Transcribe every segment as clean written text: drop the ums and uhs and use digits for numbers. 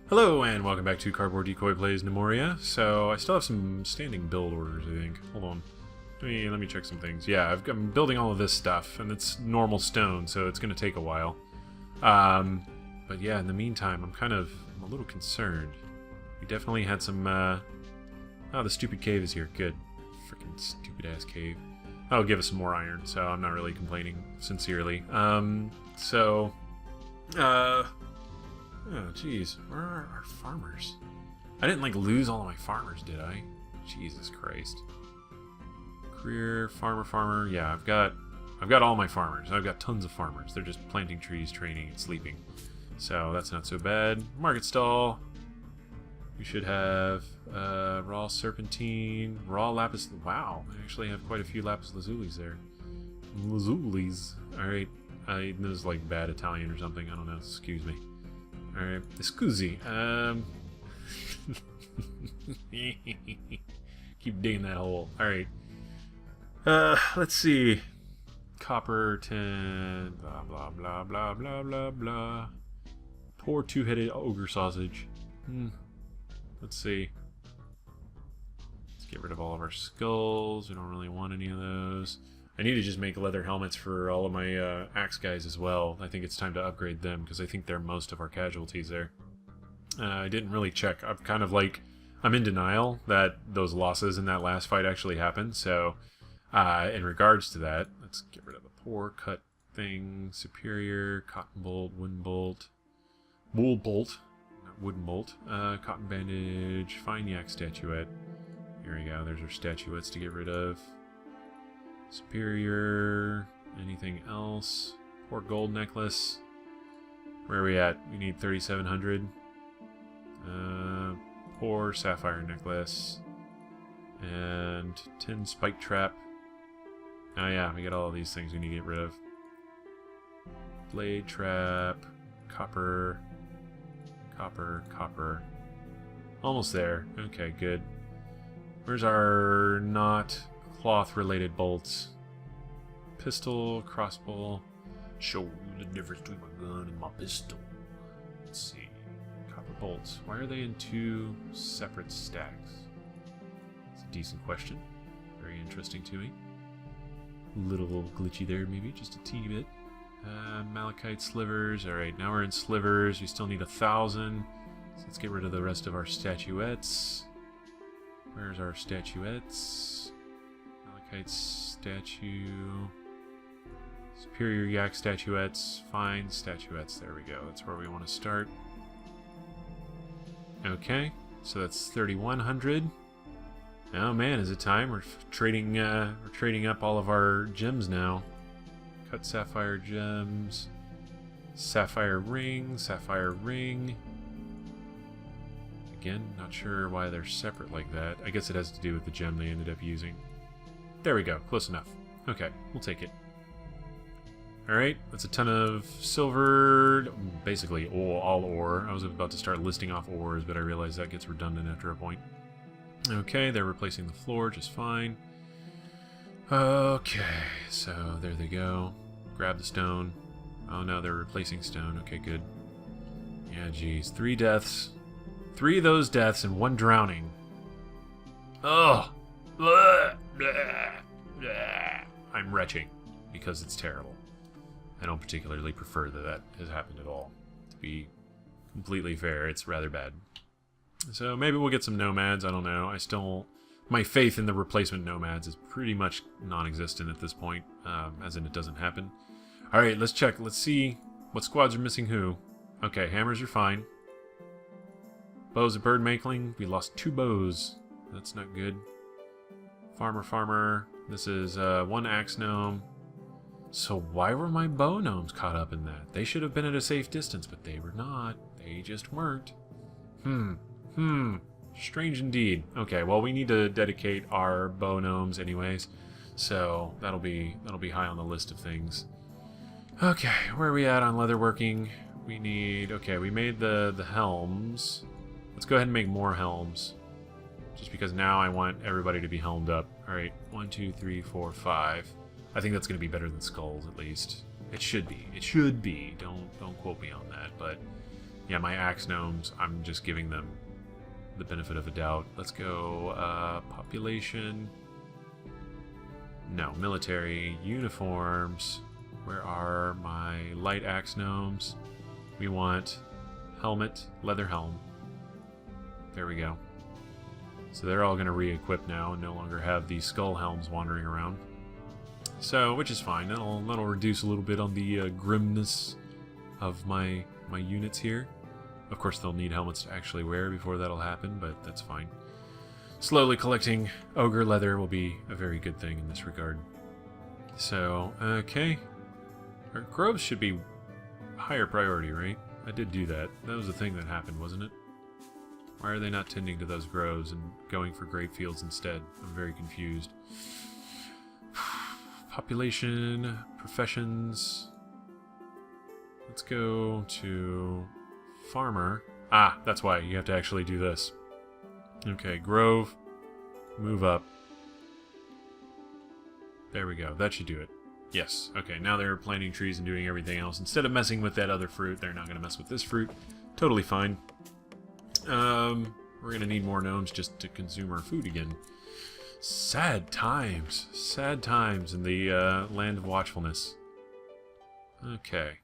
Hello and welcome back to Cardboard Decoy Plays Gnomoria. So I still have some standing build orders, I think. Hold on. Let me check some things. Yeah, I'm building all of this stuff, and it's normal stone, so it's going to take a while. But yeah, in the meantime, I'm a little concerned. We definitely had some, oh, the stupid cave is here. Good. Freaking stupid-ass cave. That'll give us some more iron, so I'm not really complaining, sincerely. Oh, jeez. Where are our farmers? I didn't, lose all of my farmers, did I? Jesus Christ. Career, farmer. Yeah, I've got all my farmers. I've got tons of farmers. They're just planting trees, training, and sleeping. So, that's not so bad. Market stall. We should have raw serpentine, raw lapis... Wow, I actually have quite a few lapis lazulis there. Lazulis. Alright. This is like bad Italian or something. I don't know. Excuse me. Alright, scusi. Keep digging that hole. Alright. Let's see. Copper, tin, blah, blah, blah, blah, blah, blah, blah. Poor two-headed ogre sausage. Let's see. Let's get rid of all of our skulls. We don't really want any of those. I need to just make leather helmets for all of my axe guys as well. I think it's time to upgrade them because I think they're most of our casualties there. I didn't really check. I'm in denial that those losses in that last fight actually happened. So, in regards to that, let's get rid of the poor cut thing. Superior, cotton bolt, wooden bolt, wool bolt, not wooden bolt, cotton bandage, fine yak statuette. Here we go. There's our statuettes to get rid of. Superior, anything else? Poor gold necklace. Where are we at? We need 3,700. Poor sapphire necklace. And tin spike trap. Oh yeah, we got all of these things we need to get rid of. Blade trap. Copper. Copper. Almost there. Okay, good. Where's our not... cloth-related bolts? Pistol, crossbow. Show you the difference between my gun and my pistol. Let's see. Copper bolts. Why are they in two separate stacks? It's a decent question. Very interesting to me. Little glitchy there, maybe. Just a teeny bit. Malachite slivers. Alright, now we're in slivers. We still need 1,000. So let's get rid of the rest of our statuettes. Where's our statuettes? Malachite statue. Superior yak statuettes. Fine statuettes. There we go. That's where we want to start. Okay. So that's 3,100. Oh man, is it time? We're trading up all of our gems now. Cut sapphire gems. Sapphire ring. Again, not sure why they're separate like that. I guess it has to do with the gem they ended up using. There we go. Close enough. Okay, we'll take it. Alright, that's a ton of silver. Basically, all ore. I was about to start listing off ores, but I realized that gets redundant after a point. Okay, they're replacing the floor just fine. Okay, so there they go. Grab the stone. Oh no, they're replacing stone. Okay, good. Yeah, geez. 3 deaths. 3 of those deaths and 1 drowning. Ugh! Blah, blah, blah. I'm retching because it's terrible. I don't particularly prefer that has happened at all. To be completely fair, it's rather bad. So maybe we'll get some nomads, I don't know. My faith in the replacement nomads is pretty much non-existent at this point, as in it doesn't happen. Alright, let's check. Let's see what squads are missing who. Okay, hammers are fine. Bows of bird making. We lost 2 bows. That's not good. Farmer. This is 1 axe gnome. So why were my bow gnomes caught up in that? They should have been at a safe distance, but they were not. They just weren't. Strange indeed. Okay, well we need to dedicate our bow gnomes anyways. So that'll be high on the list of things. Okay, where are we at on leatherworking? We need... Okay, we made the helms. Let's go ahead and make more helms. Just because now I want everybody to be helmed up. Alright, 1, 2, 3, 4, 5. I think that's going to be better than skulls, at least. It should be. It should be. Don't quote me on that, but Yeah, my axe gnomes, I'm just giving them the benefit of a doubt. Let's go population. No, military, uniforms. Where are my light axe gnomes? We want helmet, leather helm. There we go. So they're all going to re-equip now and no longer have these skull helms wandering around. So, which is fine. That'll reduce a little bit on the grimness of my units here. Of course, they'll need helmets to actually wear before that'll happen, but that's fine. Slowly collecting ogre leather will be a very good thing in this regard. So, okay. Our groves should be higher priority, right? I did do that. That was the thing that happened, wasn't it? Why are they not tending to those groves and going for grape fields instead? I'm very confused. Population, professions. Let's go to farmer. Ah, that's why you have to actually do this. Okay, grove, move up. There we go. That should do it. Yes. Okay, now they're planting trees and doing everything else. Instead of messing with that other fruit, they're not going to mess with this fruit. Totally fine. We're going to need more gnomes just to consume our food again. Sad times. Sad times in the land of watchfulness. Okay.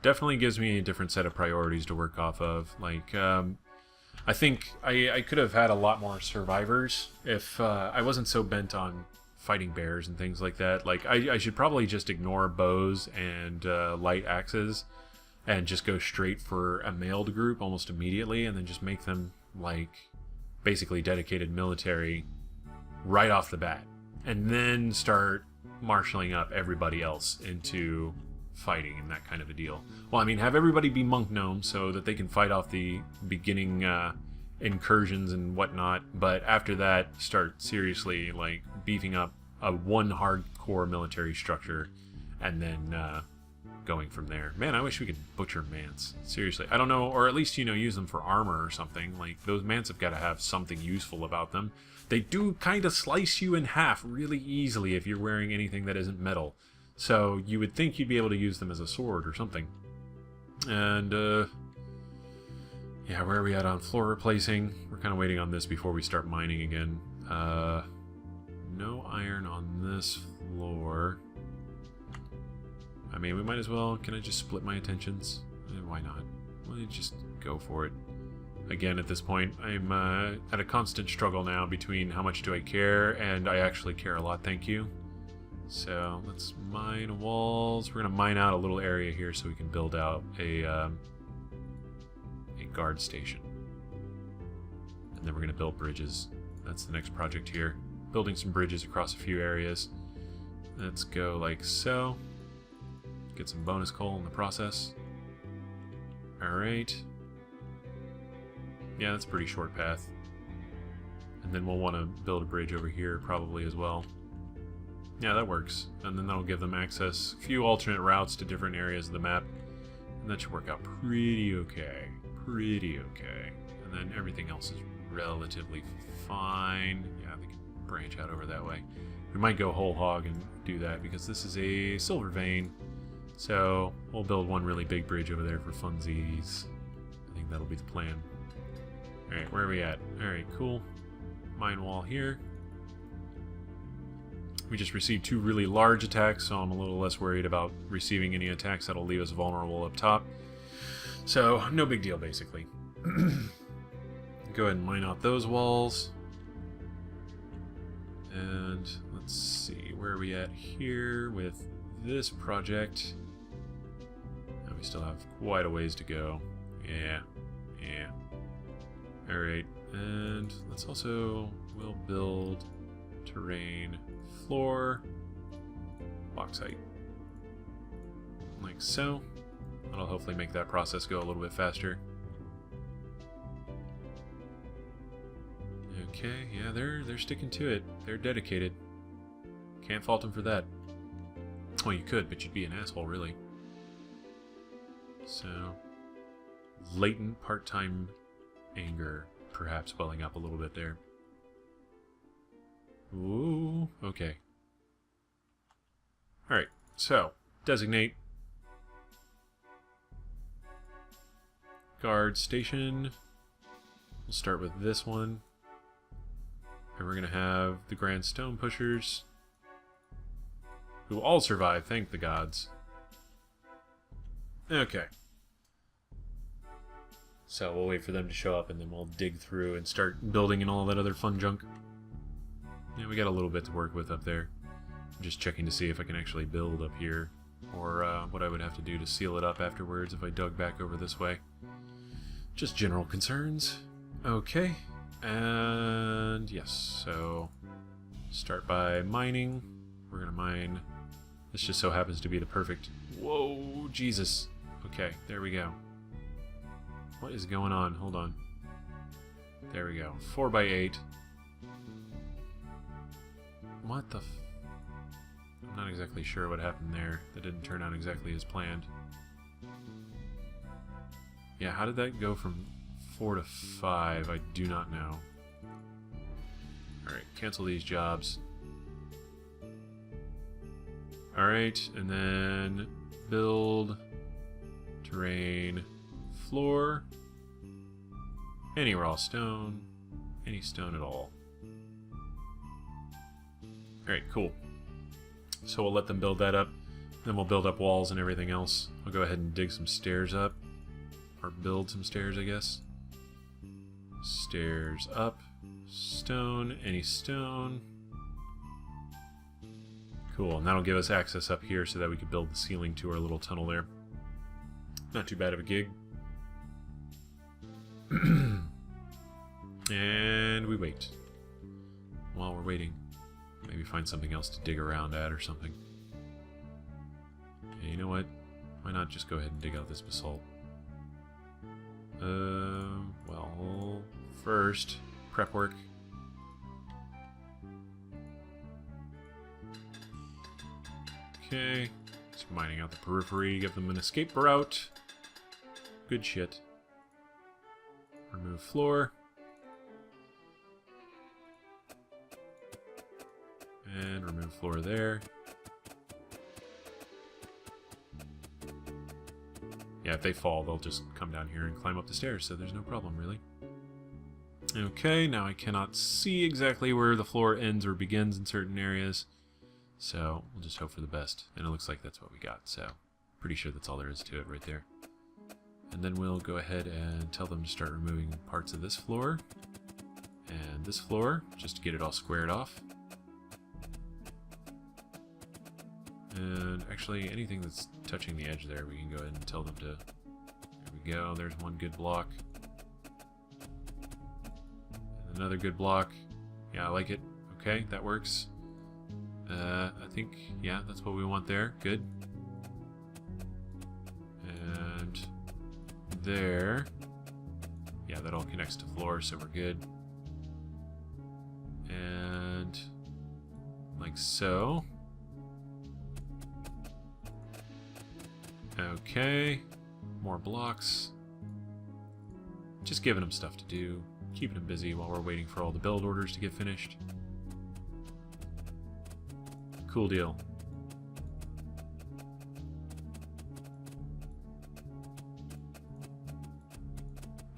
Definitely gives me a different set of priorities to work off of. Like, I think I could have had a lot more survivors if I wasn't so bent on fighting bears and things like that. Like, I should probably just ignore bows and light axes and just go straight for a mailed group almost immediately, and then just make them, like, basically dedicated military right off the bat. And then start marshaling up everybody else into fighting and that kind of a deal. Well, I mean, have everybody be monk gnomes so that they can fight off the beginning incursions and whatnot, but after that, start seriously, like, beefing up a one hardcore military structure, and then going from there. Man, I wish we could butcher mants. Seriously. I don't know, or at least, you know, use them for armor or something. Like, those mants have got to have something useful about them. They do kind of slice you in half really easily if you're wearing anything that isn't metal. So you would think you'd be able to use them as a sword or something. And, yeah, where are we at on floor replacing? We're kind of waiting on this before we start mining again. No iron on this floor. I mean, we might as well. Can I just split my attentions? Why not? Why don't you just go for it? Again, at this point, I'm at a constant struggle now between how much do I care and I actually care a lot, thank you. So let's mine walls. We're going to mine out a little area here so we can build out a guard station. And then we're going to build bridges. That's the next project here. Building some bridges across a few areas. Let's go like so. Get some bonus coal in the process. Alright. Yeah, that's a pretty short path. And then we'll want to build a bridge over here probably as well. Yeah, that works. And then that'll give them access, a few alternate routes to different areas of the map. And that should work out pretty okay. Pretty okay. And then everything else is relatively fine. Yeah, they can branch out over that way. We might go whole hog and do that because this is a silver vein. So we'll build one really big bridge over there for funsies. I think that'll be the plan. Alright, where are we at? Alright, cool. Mine wall here. We just received 2 really large attacks, so I'm a little less worried about receiving any attacks that'll leave us vulnerable up top. So, no big deal, basically. Go ahead and mine out those walls. And let's see, where are we at here with this project? And we still have quite a ways to go. Yeah. Alright, and let's also, we'll build terrain floor, bauxite. Like so. That'll hopefully make that process go a little bit faster. Okay, yeah, they're sticking to it. They're dedicated. Can't fault them for that. Well, you could, but you'd be an asshole, really. So, latent part-time anger, perhaps welling up a little bit there. Ooh, okay. Alright, so, designate guard station. We'll start with this one. And we're going to have the Grand Stone Pushers, who all survive, thank the gods. Okay. So we'll wait for them to show up, and then we'll dig through and start building and all that other fun junk. Yeah, we got a little bit to work with up there. I'm just checking to see if I can actually build up here, or what I would have to do to seal it up afterwards if I dug back over this way. Just general concerns. Okay, and yes, so start by mining. We're gonna mine. This just so happens to be the perfect... Whoa, Jesus. Okay, there we go. What is going on? Hold on. There we go. 4x8. What the I'm not exactly sure what happened there. That didn't turn out exactly as planned. Yeah, how did that go from 4 to 5? I do not know. Alright, cancel these jobs. Alright, and then build terrain floor. Any raw stone. Any stone at all. Alright, cool. So we'll let them build that up. Then we'll build up walls and everything else. I'll go ahead and dig some stairs up. Or build some stairs, I guess. Stairs up. Stone. Any stone. Cool, and that'll give us access up here so that we can build the ceiling to our little tunnel there. Not too bad of a gig. And we wait. While we're waiting, maybe find something else to dig around at or something. Yeah, you know what? Why not just go ahead and dig out this basalt? Well, first, prep work. Okay, just mining out the periphery, give them an escape route. Good shit. Remove floor. And remove floor there. Yeah, if they fall, they'll just come down here and climb up the stairs, so there's no problem, really. Okay, now I cannot see exactly where the floor ends or begins in certain areas. So, we'll just hope for the best. And it looks like that's what we got, so pretty sure that's all there is to it right there. And then we'll go ahead and tell them to start removing parts of this floor. And this floor, just to get it all squared off. And actually, anything that's touching the edge there, we can go ahead and tell them to... There we go, there's one good block. And another good block. Yeah, I like it. Okay, that works. I think, yeah, that's what we want there. Good. And there. Yeah, that all connects to floor, so we're good. And like so. Okay. More blocks. Just giving them stuff to do. Keeping them busy while we're waiting for all the build orders to get finished. Cool deal.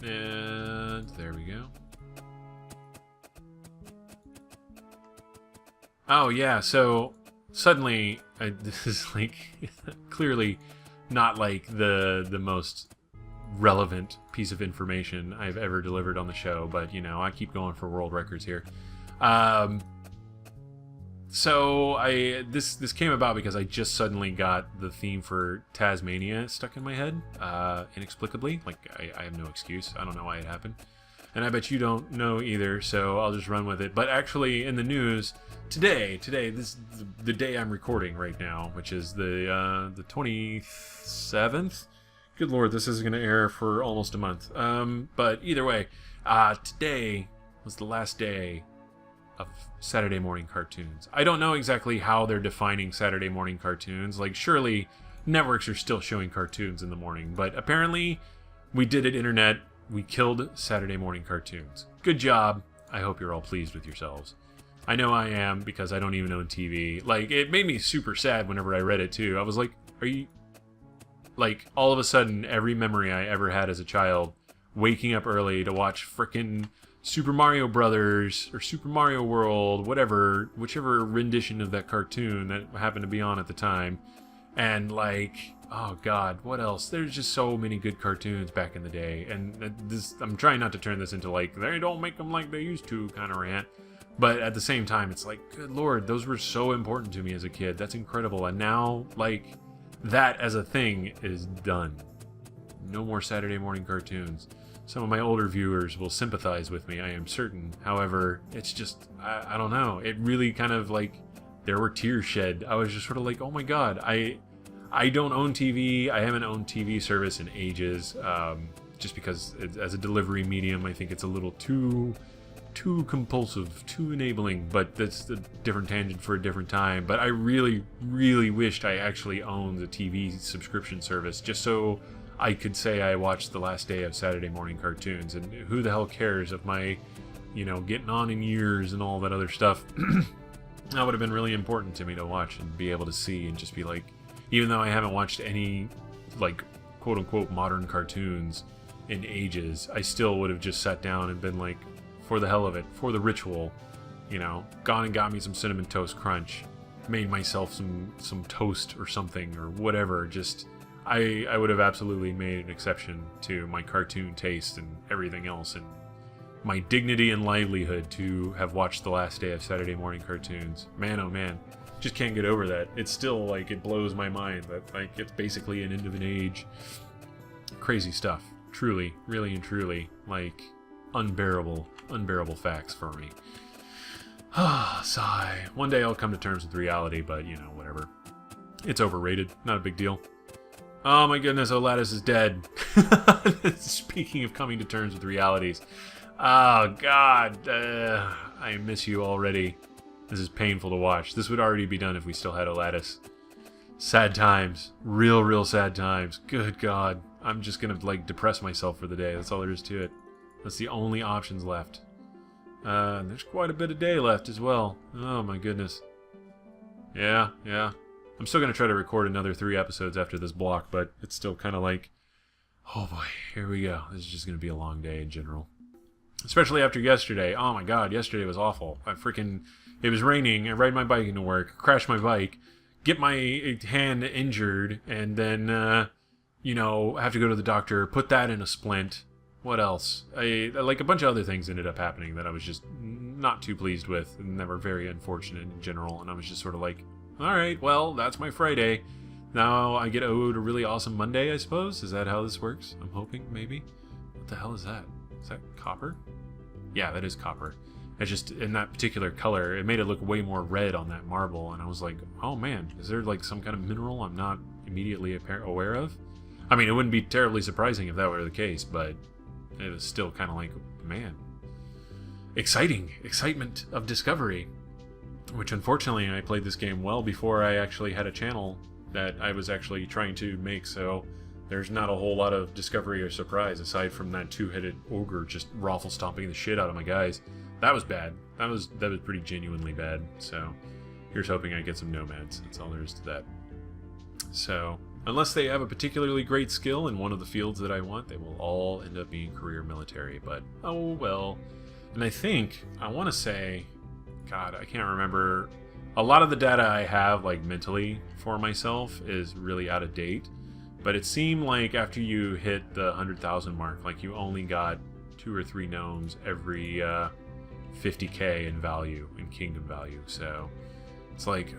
And there we go. Oh yeah, so suddenly this is like clearly not like the most relevant piece of information I've ever delivered on the show, but you know, I keep going for world records here. So this came about because I just suddenly got the theme for Tasmania stuck in my head, inexplicably. Like I have no excuse. I don't know why it happened, and I bet you don't know either. So I'll just run with it. But actually, in the news today, this is the day I'm recording right now, which is the 27th. Good Lord, this is going to air for almost a month. But either way, today was the last day of Saturday morning cartoons. I don't know exactly how they're defining Saturday morning cartoons. Like, surely networks are still showing cartoons in the morning, but apparently we did it, internet. We killed Saturday morning cartoons. Good job. I hope you're all pleased with yourselves. I know I am, because I don't even own TV. Like, it made me super sad whenever I read it too. I was like, are you like, all of a sudden, every memory I ever had as a child, waking up early to watch frickin' Super Mario Brothers or Super Mario World, whatever, whichever rendition of that cartoon that happened to be on at the time. And, like, oh god, what else? There's just so many good cartoons back in the day. And this, I'm trying not to turn this into, like, they don't make them like they used to kind of rant. But at the same time, it's like, good lord, those were so important to me as a kid. That's incredible. And now, like, that as a thing is done. No more Saturday morning cartoons. Some of my older viewers will sympathize with me, I am certain. However, it's just, I don't know. It really kind of, like, there were tears shed. I was just sort of like, oh my god, I don't own TV. I haven't owned TV service in ages. Just because as a delivery medium, I think it's a little too compulsive, too enabling, but that's a different tangent for a different time. But I really, really wished I actually owned a TV subscription service, just so I could say I watched the last day of Saturday morning cartoons. And who the hell cares if my, you know, getting on in years and all that other stuff. That would have been really important to me to watch and be able to see and just be like, even though I haven't watched any, like, quote-unquote modern cartoons in ages, I still would have just sat down and been like, for the hell of it, for the ritual, you know, gone and got me some Cinnamon Toast Crunch, made myself some toast or something or whatever. Just, I would have absolutely made an exception to my cartoon taste and everything else, and my dignity and livelihood to have watched the last day of Saturday morning cartoons. Man, oh man, just can't get over that. It's still, like, it blows my mind that, like, it's basically an end of an age. Crazy stuff. Truly, really and truly, like, unbearable facts for me. Sigh. One day I'll come to terms with reality, but, you know, whatever. It's overrated. Not a big deal. Oh my goodness, Oladis is dead. Speaking of coming to terms with realities. Oh god, I miss you already. This is painful to watch. This would already be done if we still had Oladis. Sad times. Real sad times. Good god. I'm just gonna, like, depress myself for the day. That's all there is to it. That's the only options left. There's quite a bit of day left as well. Oh my goodness. Yeah. I'm still gonna try to record another 3 episodes after this block, but it's still kind of like, oh boy, here we go. This is just gonna be a long day in general. Especially after yesterday. Oh my god, yesterday was awful. It was raining, I ride my bike into work, crash my bike, get my hand injured, and then, you know, have to go to the doctor, put that in a splint. What else? Like, a bunch of other things ended up happening that I was just not too pleased with, and that were very unfortunate in general, and I was just sort of like, alright, well, that's my Friday. Now I get owed a really awesome Monday, I suppose? Is that how this works? I'm hoping, maybe? What the hell is that? Is that copper? Yeah, that is copper. It's just, in that particular color, it made it look way more red on that marble, and I was like, oh man, is there, like, some kind of mineral I'm not immediately aware of? I mean, it wouldn't be terribly surprising if that were the case, but it was still kind of like, man, excitement of discovery. Which, unfortunately, I played this game well before I actually had a channel that I was actually trying to make, so there's not a whole lot of discovery or surprise aside from that 2-headed ogre just raffle stomping the shit out of my guys. That was bad. That was pretty genuinely bad. So here's hoping I get some nomads. That's all there is to that. So unless they have a particularly great skill in one of the fields that I want, they will all end up being career military. But oh well. And I want to say, God, I can't remember. A lot of the data I have, like, mentally for myself is really out of date. But it seemed like after you hit the 100,000 mark, like, you only got 2 or 3 gnomes every 50k in value, in kingdom value. So it's like,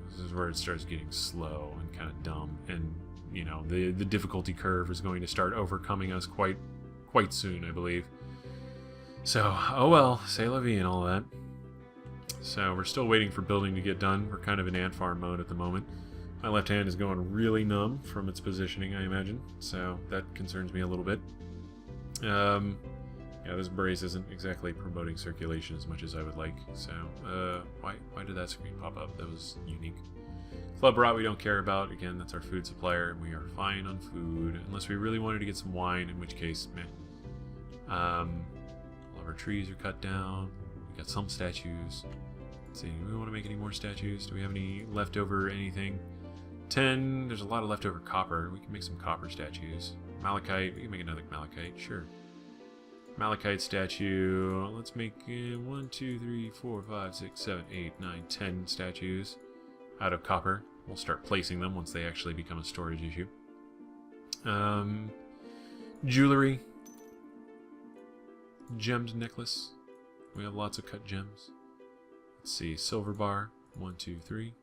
this is where it starts getting slow and kind of dumb. And, you know, the difficulty curve is going to start overcoming us quite soon, I believe. So, oh well, c'est la vie and all that. So we're still waiting for building to get done. We're kind of in ant farm mode at the moment. My left hand is going really numb from its positioning, I imagine. So that concerns me a little bit. Yeah, this brace isn't exactly promoting circulation as much as I would like. So, why did that screen pop up? That was unique. Club rot we don't care about. Again, that's our food supplier, and we are fine on food. Unless we really wanted to get some wine, in which case, meh. All of our trees are cut down. We got some statues. Let's see, do we want to make any more statues? Do we have any leftover anything? 10. There's a lot of leftover copper. We can make some copper statues. Malachite. We can make another malachite. Sure. Malachite statue. Let's make 1, 2, 3, 4, 5, 6, 7, 8, 9, 10 statues out of copper. We'll start placing them once they actually become a storage issue. Jewelry. Gemmed necklace. We have lots of cut gems. Let's see. Silver bar. 1, 2, 3.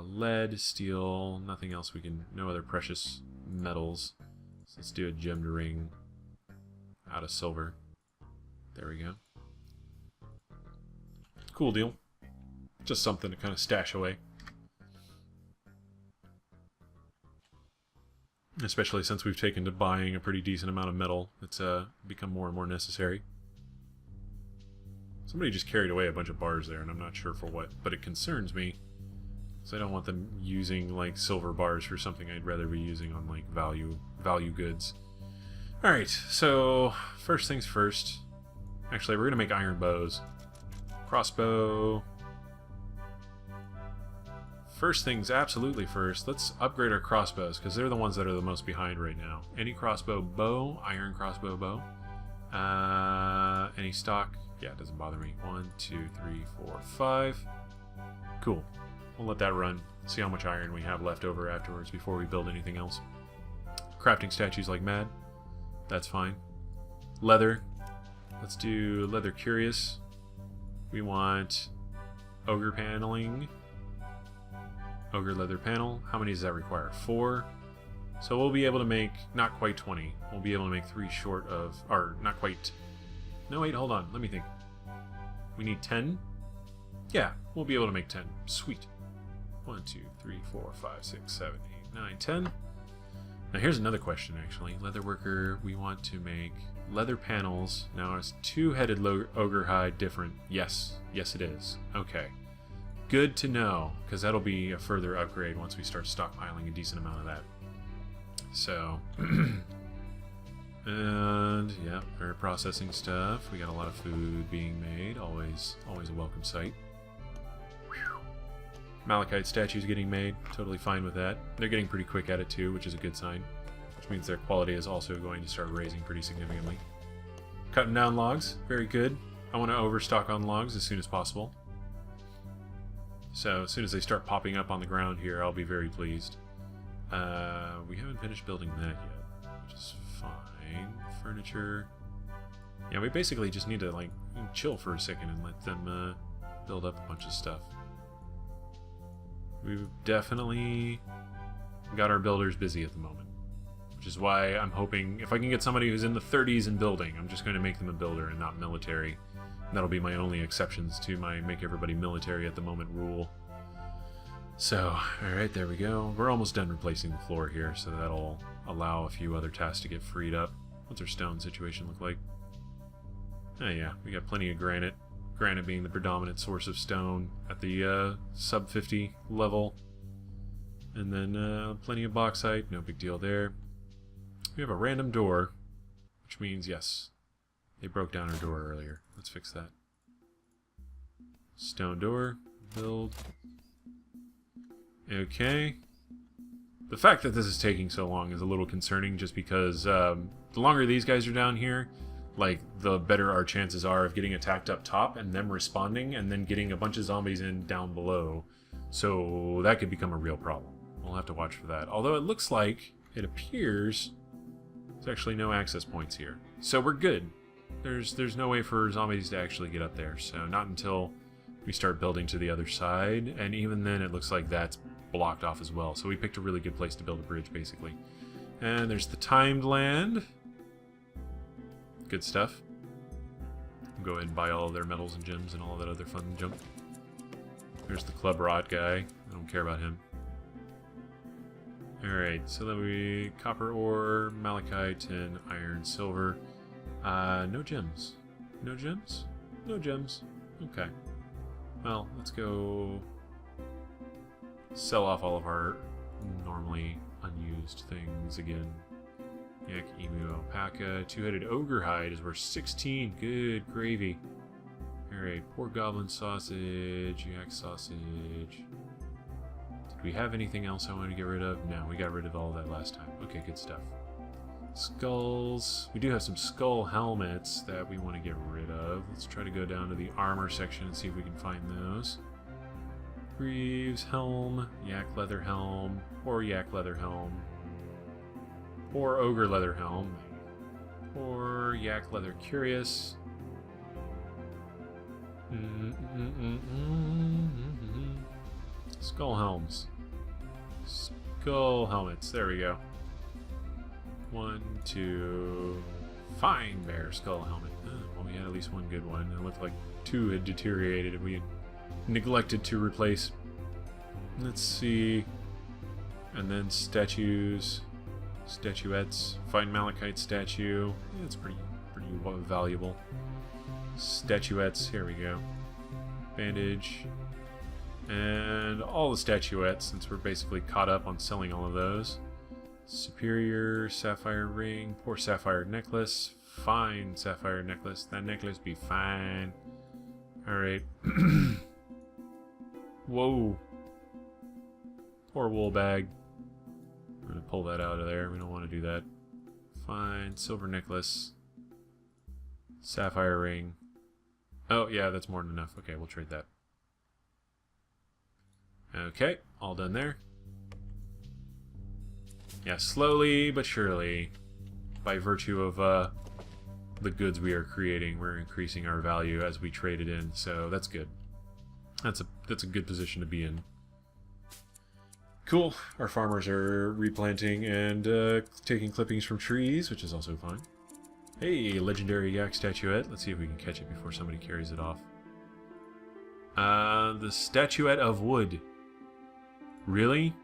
Lead, steel, nothing else we can... No other precious metals. So let's do a gemmed ring out of silver. There we go. Cool deal. Just something to kind of stash away. Especially since we've taken to buying a pretty decent amount of metal. It's become more and more necessary. Somebody just carried away a bunch of bars there, and I'm not sure for what, but it concerns me. So I don't want them using like silver bars for something I'd rather be using on like value goods. Alright, so first things first. Actually, we're gonna make iron bows. Crossbow. First things absolutely first, let's upgrade our crossbows, because they're the ones that are the most behind right now. Any crossbow bow, iron crossbow bow. Any stock? Yeah, it doesn't bother me. 1, 2, 3, 4, 5. Cool. We'll let that run. See how much iron we have left over afterwards before we build anything else. Crafting statues like mad. That's fine. Leather. Let's do leather curious. We want ogre paneling. Ogre leather panel. How many does that require? 4. So we'll be able to make not quite 20. We'll be able to make 3 short of... Or, not quite... No, wait, hold on. Let me think. We need 10? Yeah, we'll be able to make 10. Sweet. 1, 2, 3, 4, 5, 6, 7, 8, 9, 10. Now here's another question, actually. Leather worker, we want to make leather panels. Now is two-headed ogre hide different? Yes. Yes, it is. Okay. Good to know, because that'll be a further upgrade once we start stockpiling a decent amount of that. So... And, yeah, our processing stuff. We got a lot of food being made. Always a welcome sight. Whew. Malachite statues getting made. Totally fine with that. They're getting pretty quick at it too, which is a good sign. Which means their quality is also going to start raising pretty significantly. Cutting down logs. Very good. I want to overstock on logs as soon as possible. So, as soon as they start popping up on the ground here, I'll be very pleased. We haven't finished building that yet, which is fine. Furniture. Yeah, we basically just need to like chill for a second and let them build up a bunch of stuff. We've definitely got our builders busy at the moment, which is why I'm hoping if I can get somebody who's in the 30s in building, I'm just going to make them a builder and not military. And that'll be my only exceptions to my make everybody military at the moment rule. So, alright, there we go. We're almost done replacing the floor here, so that'll allow a few other tasks to get freed up. What's our stone situation look like? Oh yeah, we got plenty of granite. Granite being the predominant source of stone at the sub 50 level. And then plenty of bauxite, no big deal there. We have a random door, which means, yes, they broke down our door earlier. Let's fix that. Stone door, build. Okay. The fact that this is taking so long is a little concerning just because the longer these guys are down here, like, the better our chances are of getting attacked up top and them responding and then getting a bunch of zombies in down below. So that could become a real problem. We'll have to watch for that. Although it looks like, it appears, there's actually no access points here. So we're good. There's no way for zombies to actually get up there. So not until we start building to the other side. And even then it looks like that's blocked off as well. So we picked a really good place to build a bridge, basically. And there's the timed land. Good stuff. We'll go ahead and buy all of their metals and gems and all of that other fun junk. There's the club rot guy. I don't care about him. Alright, so then we... copper ore, malachite, and iron, silver. No gems. No gems? No gems. Okay. Well, let's go... sell off all of our normally unused things again. Yak, emu, alpaca. Two-headed ogre hide is worth 16. Good gravy. Alright, poor goblin sausage, yak sausage. Do we have anything else I want to get rid of? No, we got rid of all that last time. Okay, good stuff. Skulls. We do have some skull helmets that we want to get rid of. Let's try to go down to the armor section and see if we can find those. Greaves helm, yak leather helm, or yak leather helm, or ogre leather helm, or yak leather curious. Skull helms. Skull helmets. There we go. 1, 2. Fine bear skull helmet. Well, we had at least one good one. It looked like 2 had deteriorated and we had neglected to replace. Let's see. And then statues. Statuettes. Fine malachite statue. Yeah, it's pretty valuable. Statuettes. Here we go. Bandage. And all the statuettes, since we're basically caught up on selling all of those. Superior sapphire ring, poor sapphire necklace, fine sapphire necklace. That necklace be fine. Alright. Whoa. Poor wool bag. I'm gonna pull that out of there. We don't want to do that. Fine. Silver necklace. Sapphire ring. Oh, yeah, that's more than enough. Okay, we'll trade that. Okay, all done there. Yeah, slowly but surely, by virtue of the goods we are creating, we're increasing our value as we trade it in, so that's good. That's a good position to be in. Cool. Our farmers are replanting and taking clippings from trees, which is also fine. Hey, legendary yak statuette. Let's see if we can catch it before somebody carries it off. The statuette of wood. Really?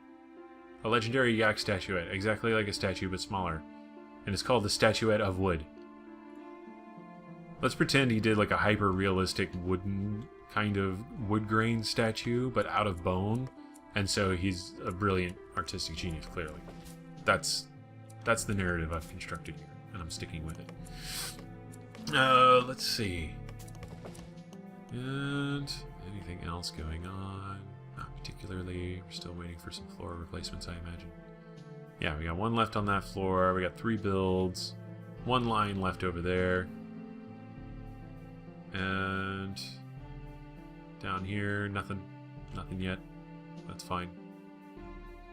A legendary yak statuette, exactly like a statue but smaller. And it's called the Statuette of Wood. Let's pretend he did like a hyper-realistic wooden kind of wood grain statue, but out of bone. And so he's a brilliant artistic genius, clearly. That's the narrative I've constructed here, and I'm sticking with it. Let's see. And anything else going on? Not particularly. We're still waiting for some floor replacements, I imagine. Yeah, we got one left on that floor. We got 3 builds. 1 line left over there. And down here, nothing. Nothing yet. That's fine.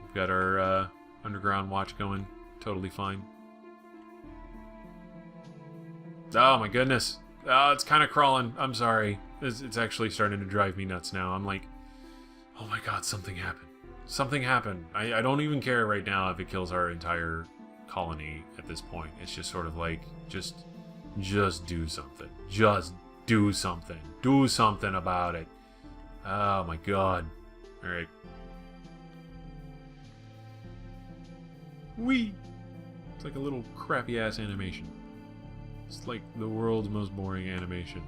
We've got our underground watch going. Totally fine. Oh my goodness. Oh, it's kind of crawling. I'm sorry. It's actually starting to drive me nuts now. I'm like, oh my god, something happened. Something happened. I don't even care right now if it kills our entire colony at this point. It's just sort of like, just do something. Just do something. Do something about it. Oh my god. Alright. Whee! It's like a little crappy-ass animation. It's like the world's most boring animation.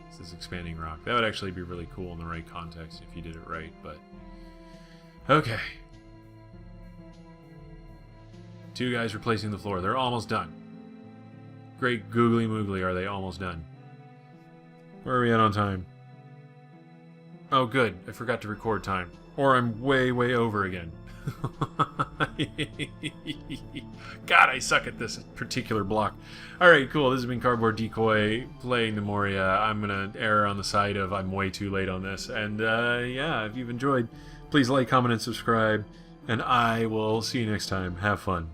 It's this expanding rock. That would actually be really cool in the right context if you did it right, but... Okay. 2 guys replacing the floor. They're almost done. Great googly moogly, are they almost done? Where are we at on time? Oh, good. I forgot to record time. Or I'm way, way over again. God, I suck at this particular block. Alright, cool. This has been Cardboard Decoy playing Gnomoria. I'm going to err on the side of I'm way too late on this. And yeah, if you've enjoyed, please like, comment, and subscribe. And I will see you next time. Have fun.